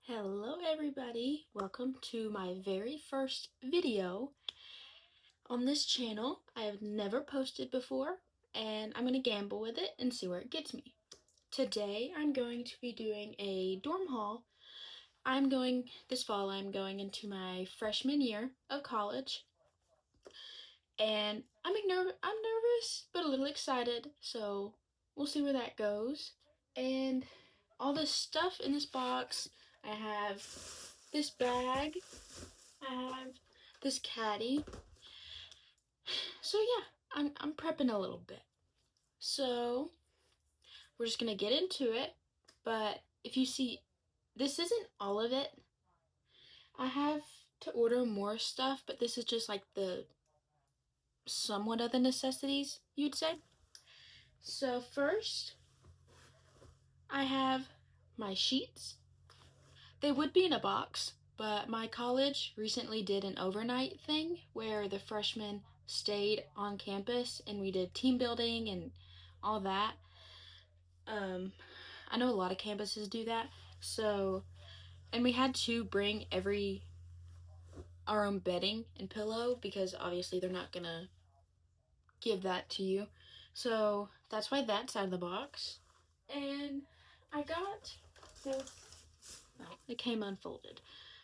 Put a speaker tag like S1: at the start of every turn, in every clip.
S1: Hello everybody, welcome to my very first video on this channel. I have never posted before and I'm going to gamble with it and see where it gets me. Today I'm going to be doing a dorm haul. This fall I'm going into my freshman year of college and I'm nervous but a little excited, so we'll see where that goes. And all this stuff in this box, I have this bag, I have this caddy. So yeah, I'm prepping a little bit. So we're just gonna get into it. But if you see, this isn't all of it. I have to order more stuff, but this is just like the somewhat of the necessities, you'd say. So first, I have my sheets. They would be in a box, but my college recently did an overnight thing where the freshmen stayed on campus and we did team building and all that. I know a lot of campuses do that. And we had to bring our own bedding and pillow because obviously they're not gonna give that to you. So that's why that's out of the box. And I got this, well, it came unfolded.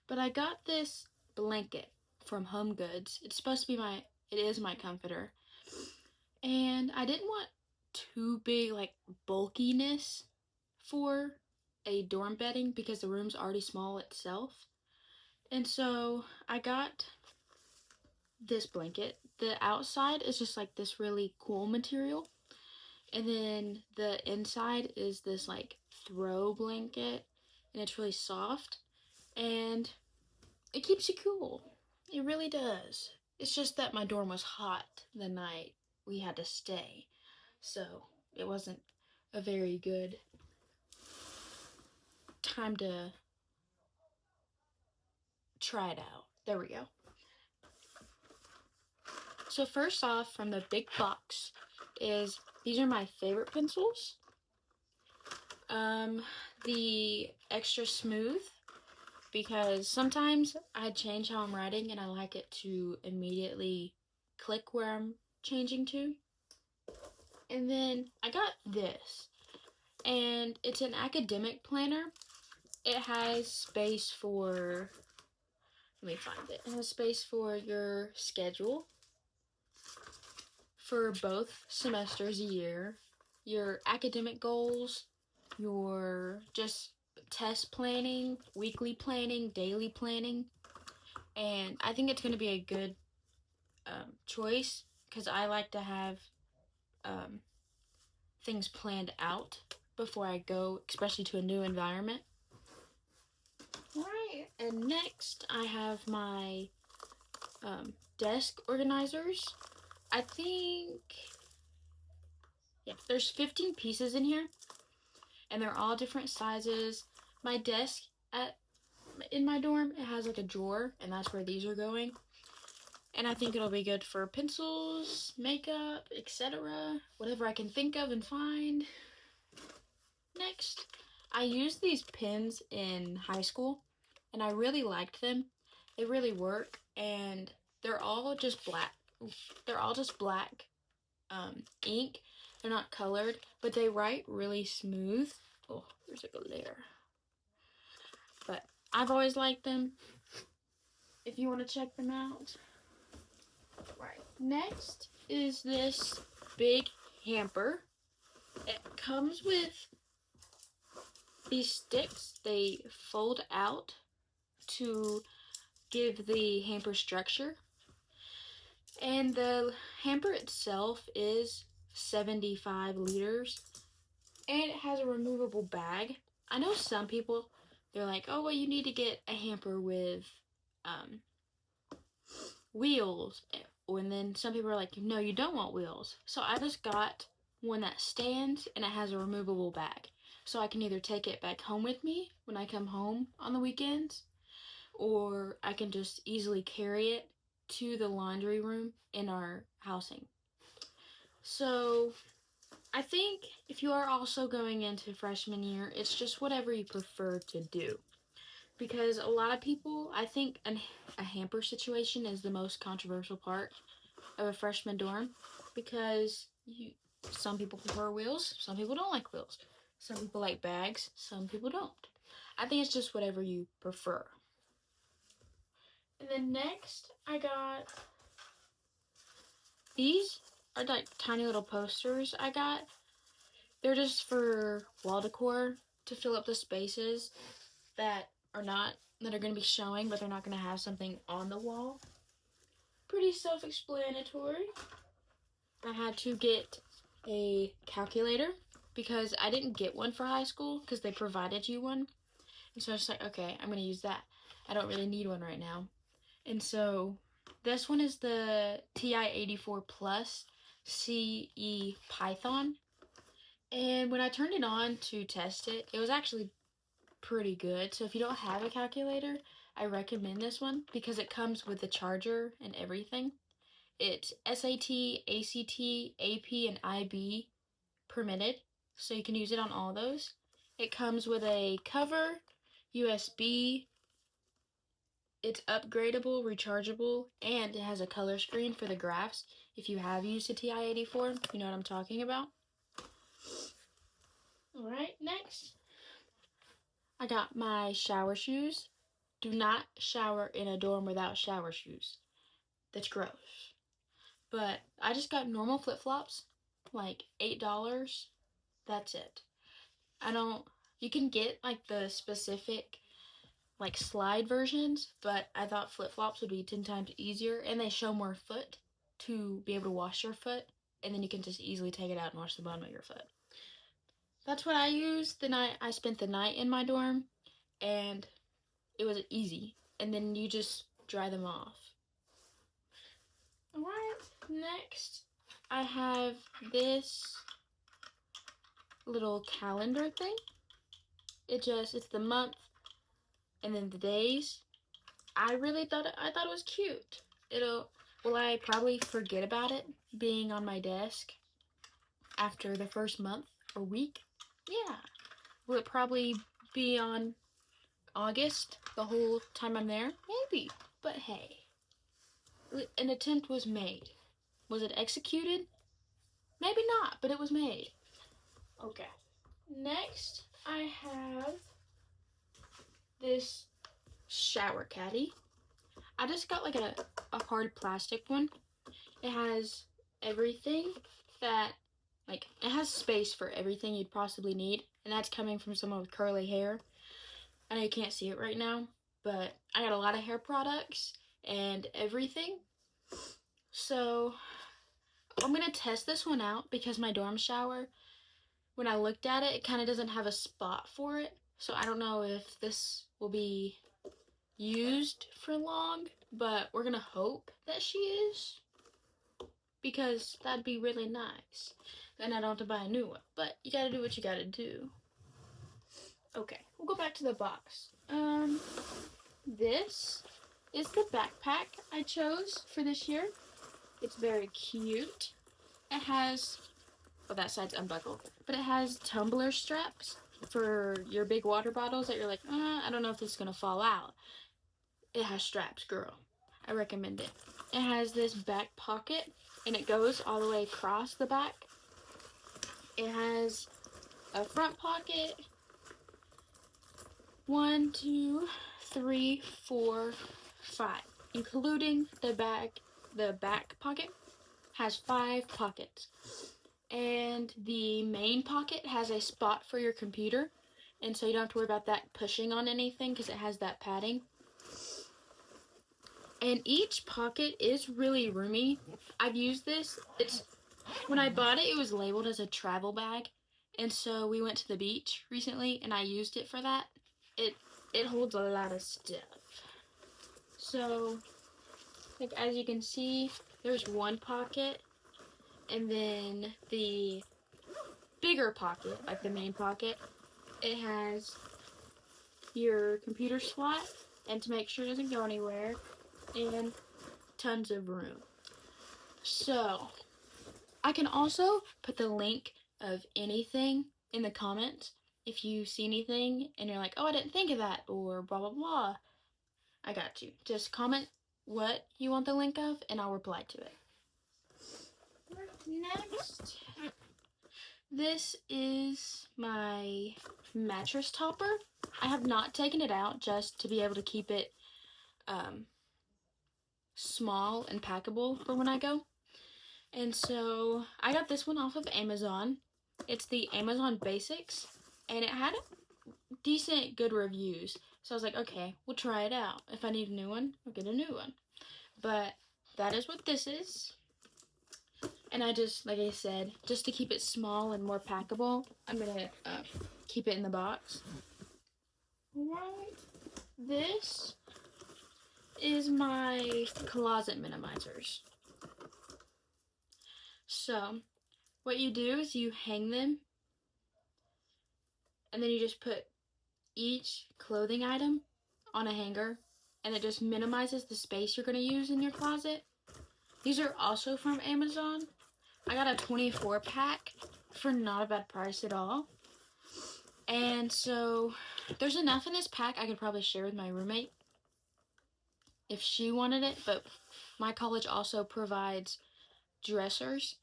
S1: But I got this blanket from Home Goods. It is my comforter. And I didn't want too big, like, bulkiness for a dorm bedding because the room's already small itself. And so I got this blanket. The outside is just like this really cool material. And then the inside is this like throw blanket. And it's really soft. And it keeps you cool. It really does. It's just that my dorm was hot the night we had to stay. So it wasn't a very good time to try it out. There we go. So first off, from the big box, these are my favorite pencils. The extra smooth, because sometimes I change how I'm writing and I like it to immediately click where I'm changing to. And then I got this, and it's an academic planner. It has space for, let me find it. It has space for your schedule for both semesters a year, your academic goals, your just test planning, weekly planning, daily planning. And I think it's going to be a good choice because I like to have things planned out before I go, especially to a new environment. Alright, and next I have my desk organizers. I think, yeah, there's 15 pieces in here, and they're all different sizes. My desk in my dorm, it has like a drawer, and that's where these are going. And I think it'll be good for pencils, makeup, etc. Whatever I can think of and find. Next, I used these pens in high school, and I really liked them. They really work, and they're all just black. They're all just black ink. They're not colored, but they write really smooth. Oh, there's a glare. But I've always liked them. If you want to check them out. Right. Next is this big hamper. It comes with these sticks. They fold out to give the hamper structure. And the hamper itself is 75 liters. And it has a removable bag. I know some people, they're like, oh, well, you need to get a hamper with wheels. And then some people are like, no, you don't want wheels. So I just got one that stands and it has a removable bag. So I can either take it back home with me when I come home on the weekends, or I can just easily carry it to the laundry room in our housing. So I think if you are also going into freshman year, it's just whatever you prefer to do. because a lot of people, I think a hamper situation is the most controversial part of a freshman dorm, because some people prefer wheels, some people don't like wheels. Some people like bags, some people don't. I think it's just whatever you prefer. And then next, I got these are like tiny little posters I got. They're just for wall decor to fill up the spaces that are going to be showing, but they're not going to have something on the wall. Pretty self-explanatory. I had to get a calculator because I didn't get one for high school because they provided you one. And so I was like, okay, I'm going to use that. I don't really need one right now. And so this one is the TI-84 Plus CE Python. And when I turned it on to test it, it was actually pretty good. So if you don't have a calculator, I recommend this one because it comes with the charger and everything. It's SAT, ACT, AP, and IB permitted, so you can use it on all those. It comes with a cover, USB, it's upgradable, rechargeable, and it has a color screen for the graphs. If you have used a TI-84, you know what I'm talking about. Alright, next, I got my shower shoes. Do not shower in a dorm without shower shoes. That's gross. But I just got normal flip-flops, like $8. That's it. You can get like the specific like slide versions, but I thought flip-flops would be 10 times easier, and they show more foot to be able to wash your foot, and then you can just easily take it out and wash the bottom of your foot. That's what I used the night I spent the night in my dorm, and it was easy. And then you just dry them off. Alright, next I have this little calendar thing. It's the month and then the days. I thought it was cute. Will I probably forget about it being on my desk after the first month or week? Yeah. Will it probably be on August the whole time I'm there? Maybe. But hey, an attempt was made. Was it executed? Maybe not, but it was made. Okay. Next, I have this shower caddy. I just got like a hard plastic one. It has everything that, like, it has space for everything you'd possibly need. And that's coming from someone with curly hair. I know you can't see it right now, but I got a lot of hair products and everything. So I'm going to test this one out because my dorm shower, when I looked at it, it kind of doesn't have a spot for it. So I don't know if this will be used for long, but we're going to hope that she is, because that'd be really nice. Then I don't have to buy a new one, but you gotta do what you gotta do. Okay, we'll go back to the box. This is the backpack I chose for this year. It's very cute. It has, that side's unbuckled, but it has tumbler straps for your big water bottles that you're like, I don't know if this is gonna fall out. It has straps, girl. I recommend it. It has this back pocket, and it goes all the way across the back. It has a front pocket. 1, 2, 3, 4, 5, including the back. The back pocket has 5 pockets, and the main pocket has a spot for your computer, and so you don't have to worry about that pushing on anything because it has that padding. And each pocket is really roomy. I've used this. When I bought it, it was labeled as a travel bag, and so we went to the beach recently, and I used it for that. It holds a lot of stuff. So, like, as you can see, there's one pocket, and then the bigger pocket, like the main pocket, it has your computer slot, and to make sure it doesn't go anywhere, and tons of room. So, I can also put the link of anything in the comments if you see anything and you're like, oh, I didn't think of that, or blah, blah, blah, I got you. Just comment what you want the link of, and I'll reply to it. Next, this is my mattress topper. I have not taken it out just to be able to keep it small and packable for when I go. And so I got this one off of Amazon. It's the Amazon Basics, and it had decent, good reviews. So I was like, okay, we'll try it out. If I need a new one, I'll get a new one. But that is what this is. And I just, like I said, just to keep it small and more packable, I'm going to keep it in the box. Alright. This is my closet minimizers. So, what you do is you hang them, and then you just put each clothing item on a hanger, and it just minimizes the space you're going to use in your closet. These are also from Amazon. I got a 24 pack for not a bad price at all. And so there's enough in this pack I could probably share with my roommate if she wanted it, but my college also provides dressers.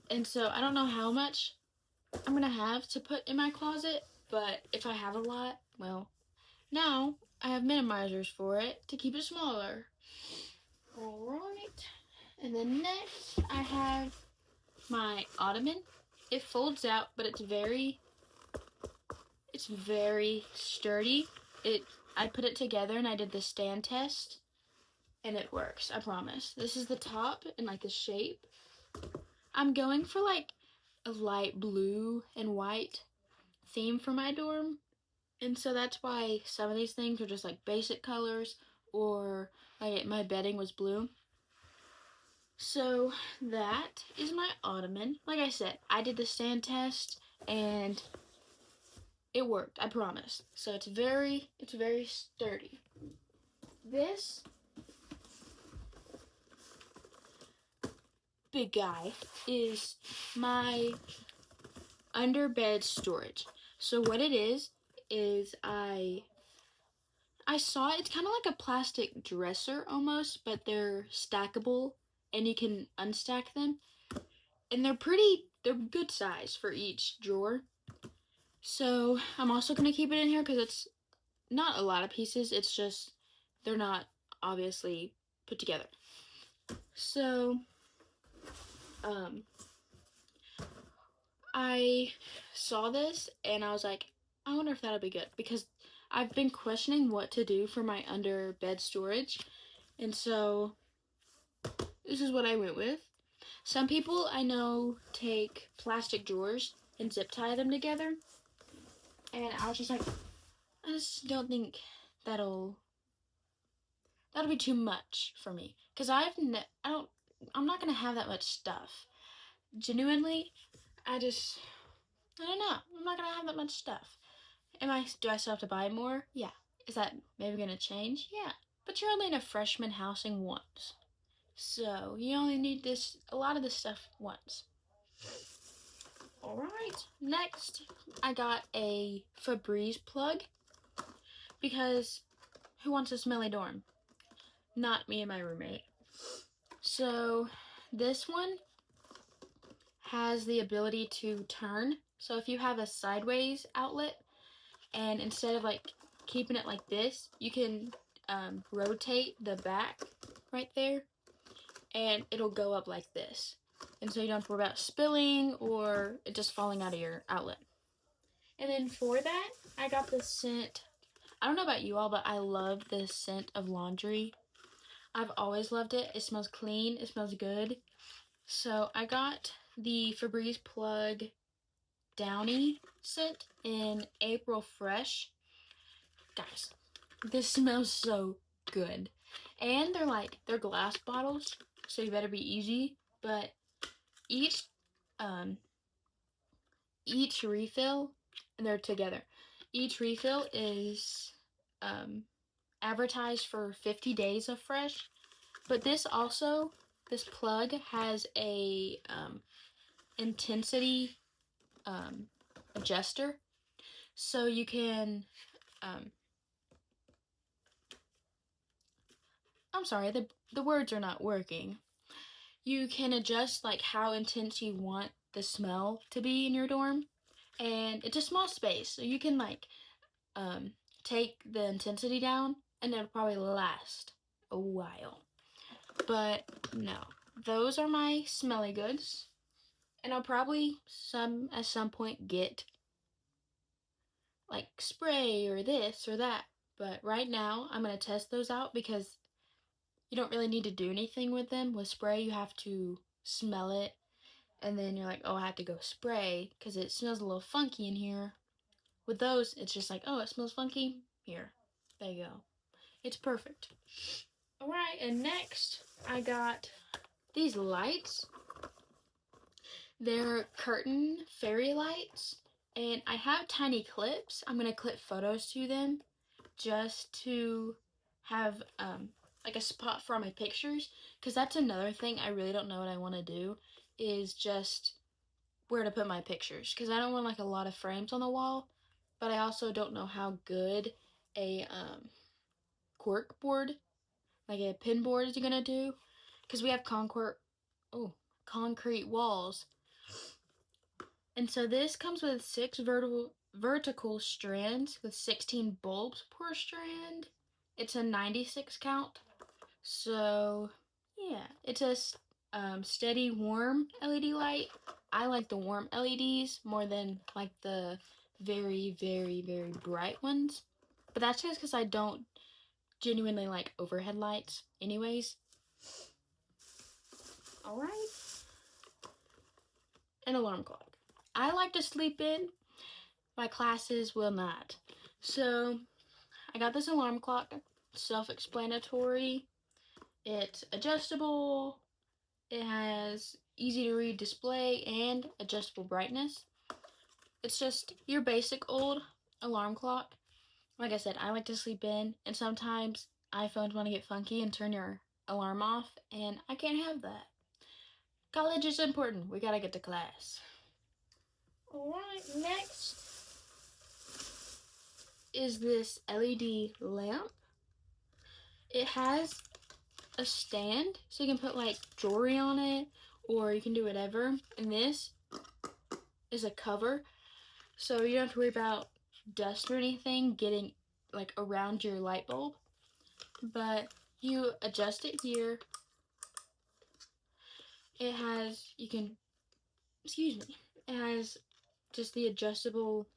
S1: And so I don't know how much I'm going to have to put in my closet, but if I have a lot, well, now I have minimizers for it to keep it smaller. Alright. And then next I have my ottoman. It folds out, but it's very sturdy. I put it together and I did the stand test, and it works, I promise. This is the top and like the shape. I'm going for like a light blue and white theme for my dorm, and so that's why some of these things are just like basic colors, or like my bedding was blue. So that is my ottoman. Like I said, I did the stand test and it worked, I promise. So it's very sturdy. This big guy is my underbed storage. So what it is I saw it's kind of like a plastic dresser almost, but they're stackable and you can unstack them. And they're good size for each drawer. So I'm also going to keep it in here because it's not a lot of pieces. It's just they're not obviously put together. So I saw this and I was like, I wonder if that'll be good, because I've been questioning what to do for my under bed storage, and so this is what I went with. Some people I know take plastic drawers and zip tie them together, and I was just like, I just don't think that'll be too much for me, because I'm not gonna have that much stuff. Genuinely, I don't know. I'm not gonna have that much stuff. Do I still have to buy more? Yeah. Is that maybe gonna change? Yeah. But you're only in a freshman housing once, so you only need a lot of this stuff once. Alright, next I got a Febreze plug, because who wants a smelly dorm? Not me and my roommate. So this one has the ability to turn. So if you have a sideways outlet, and instead of like keeping it like this, you can rotate the back right there, and it'll go up like this. And so you don't have to worry about spilling or it just falling out of your outlet. And then for that, I got the scent. I don't know about you all, but I love the scent of laundry. I've always loved it. It smells clean. It smells good. So I got the Febreze Plug Downy scent in April Fresh. Guys, this smells so good. And they're glass bottles, so you better be easy. But each refill, and they're together. Each refill is advertised for 50 days of fresh. But this plug has a intensity adjuster. So you can, I'm sorry, the words are not working. You can adjust like how intense you want the smell to be in your dorm. And it's a small space, so you can like take the intensity down and it'll probably last a while. But no, those are my smelly goods. And I'll probably at some point get like spray or this or that. But right now I'm gonna test those out because you don't really need to do anything with them. With spray you have to smell it and then you're like, oh, I have to go spray because it smells a little funky in here. With those, it's just like, oh, it smells funky. Here, there you go. It's perfect. All right, and next I got these lights. They're curtain fairy lights, and I have tiny clips. I'm gonna clip photos to them just to have like a spot for my pictures, because that's another thing I really don't know what I want to do, is just where to put my pictures, because I don't want like a lot of frames on the wall, but I also don't know how good a cork board, like a pin board, is gonna do, because we have concrete walls. And so this comes with 6 vertical strands with 16 bulbs per strand. It's a 96 count. So yeah, it's a steady warm LED light. I like the warm LEDs more than like the very, very, very bright ones. But that's just because I don't genuinely like overhead lights anyways. Alright. An alarm clock. I like to sleep in. My classes will not. So I got this alarm clock. Self-explanatory. It's adjustable. It has easy to read display and adjustable brightness. It's just your basic old alarm clock. Like I said, I like to sleep in, and sometimes iPhones want to get funky and turn your alarm off, and I can't have that. College is important. We gotta get to class. Alright, next is this LED lamp. It has a stand, so you can put like jewelry on it, or you can do whatever. And this is a cover, so you don't have to worry about dust or anything getting like around your light bulb. But you adjust it here. It has, it has just the adjustable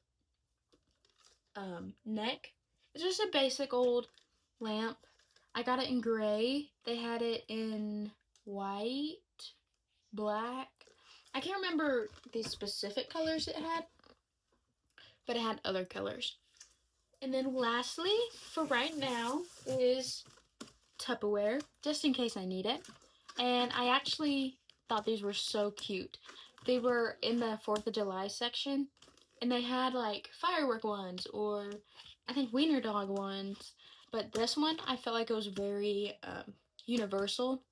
S1: neck. It's just a basic old lamp. I got it in gray. They had it in white, black. I can't remember the specific colors it had, but it had other colors. And then lastly, for right now, is Tupperware, just in case I need it. And I actually thought these were so cute. They were in the 4th of July section, and they had like firework ones, or I think wiener dog ones. But this one, I felt like it was very universal,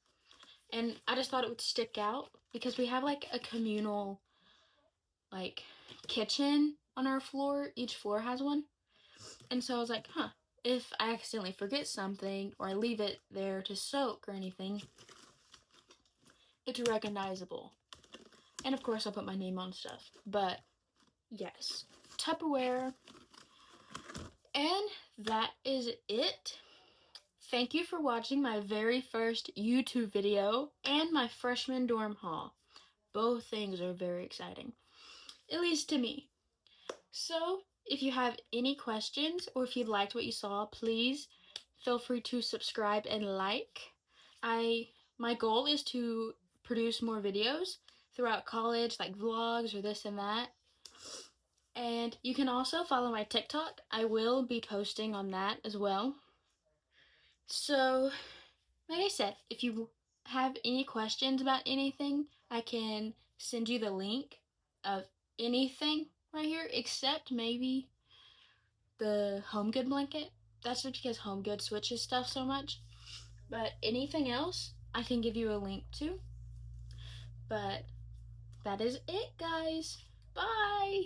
S1: and I just thought it would stick out because we have like a communal like kitchen on our floor. Each floor has one, and so I was like, if I accidentally forget something or I leave it there to soak or anything, it's recognizable. And of course I'll put my name on stuff. But yes, Tupperware. And that is it. Thank you for watching my very first YouTube video and my freshman dorm haul. Both things are very exciting, at least to me. So if you have any questions or if you liked what you saw, please feel free to subscribe and like. My goal is to produce more videos throughout college, like vlogs or this and that. And you can also follow my TikTok. I will be posting on that as well. So, like I said, if you have any questions about anything, I can send you the link of anything right here, except maybe the HomeGood blanket. That's just because HomeGood switches stuff so much. But anything else, I can give you a link to. But that is it, guys. Bye!